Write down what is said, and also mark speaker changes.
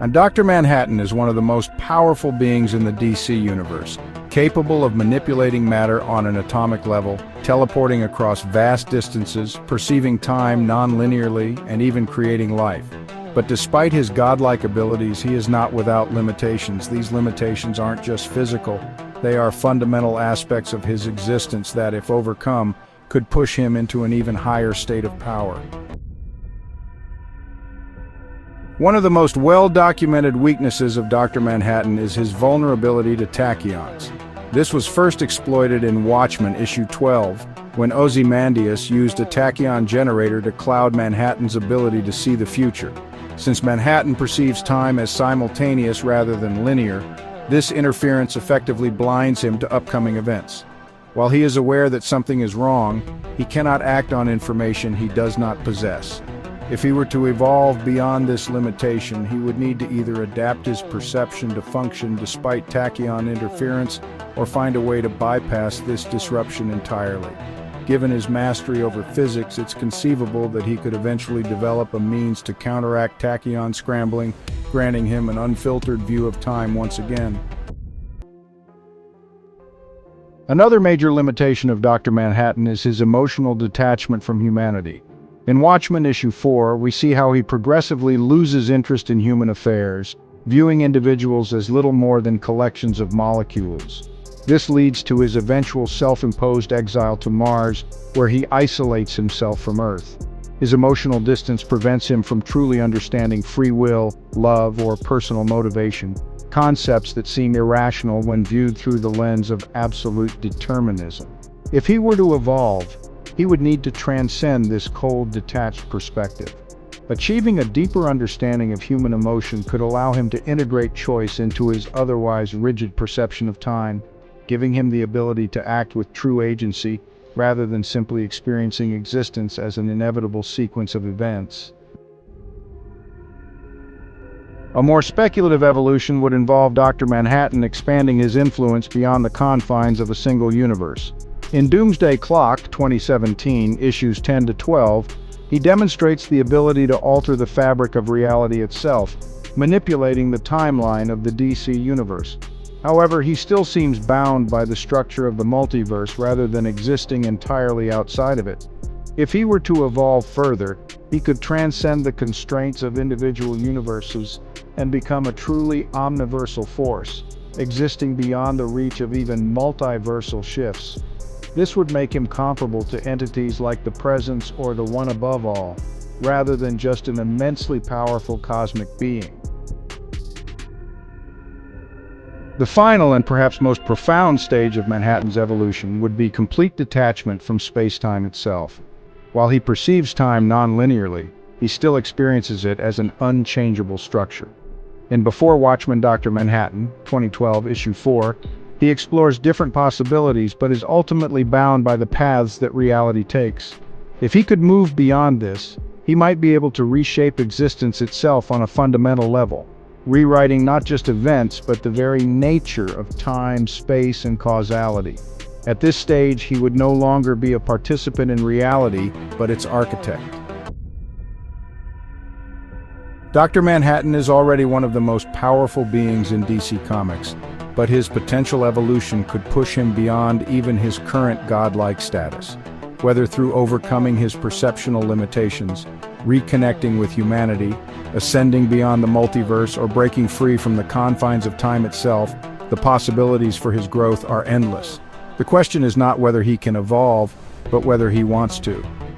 Speaker 1: And Dr. Manhattan is one of the most powerful beings in the DC universe, capable of manipulating matter on an atomic level, teleporting across vast distances, perceiving time non-linearly, and even creating life. But despite his godlike abilities, he is not without limitations. These limitations aren't just physical, they are fundamental aspects of his existence that, if overcome, could push him into an even higher state of power. One of the most well-documented weaknesses of Dr. Manhattan is his vulnerability to tachyons. This was first exploited in Watchmen issue 12, when Ozymandias used a tachyon generator to cloud Manhattan's ability to see the future. Since Manhattan perceives time as simultaneous rather than linear, this interference effectively blinds him to upcoming events. While he is aware that something is wrong, he cannot act on information he does not possess. If he were to evolve beyond this limitation, he would need to either adapt his perception to function despite tachyon interference or find a way to bypass this disruption entirely. Given his mastery over physics, it's conceivable that he could eventually develop a means to counteract tachyon scrambling, granting him an unfiltered view of time once again. Another major limitation of Dr. Manhattan is his emotional detachment from humanity. In Watchmen issue 4, we see how he progressively loses interest in human affairs, viewing individuals as little more than collections of molecules. This leads to his eventual self-imposed exile to Mars, where he isolates himself from Earth. His emotional distance prevents him from truly understanding free will, love, or personal motivation, concepts that seem irrational when viewed through the lens of absolute determinism. If he were to evolve, he would need to transcend this cold, detached perspective. Achieving a deeper understanding of human emotion could allow him to integrate choice into his otherwise rigid perception of time, giving him the ability to act with true agency rather than simply experiencing existence as an inevitable sequence of events. A more speculative evolution would involve Dr. Manhattan expanding his influence beyond the confines of a single universe. In Doomsday Clock 2017, issues 10 to 12, he demonstrates the ability to alter the fabric of reality itself, manipulating the timeline of the DC universe. However, he still seems bound by the structure of the multiverse rather than existing entirely outside of it. If he were to evolve further, he could transcend the constraints of individual universes and become a truly omniversal force, existing beyond the reach of even multiversal shifts. This would make him comparable to entities like the Presence or the One Above All, rather than just an immensely powerful cosmic being. The final and perhaps most profound stage of Manhattan's evolution would be complete detachment from space-time itself. While he perceives time non-linearly, he still experiences it as an unchangeable structure. In Before Watchmen Dr. Manhattan, 2012, issue 4, he explores different possibilities but is ultimately bound by the paths that reality takes. If he could move beyond this, he might be able to reshape existence itself on a fundamental level, rewriting not just events but the very nature of time, space, and causality. At this stage, he would no longer be a participant in reality, but its architect. Dr. Manhattan is already one of the most powerful beings in DC Comics, but his potential evolution could push him beyond even his current godlike status. Whether through overcoming his perceptual limitations, reconnecting with humanity, ascending beyond the multiverse, or breaking free from the confines of time itself, the possibilities for his growth are endless. The question is not whether he can evolve, but whether he wants to.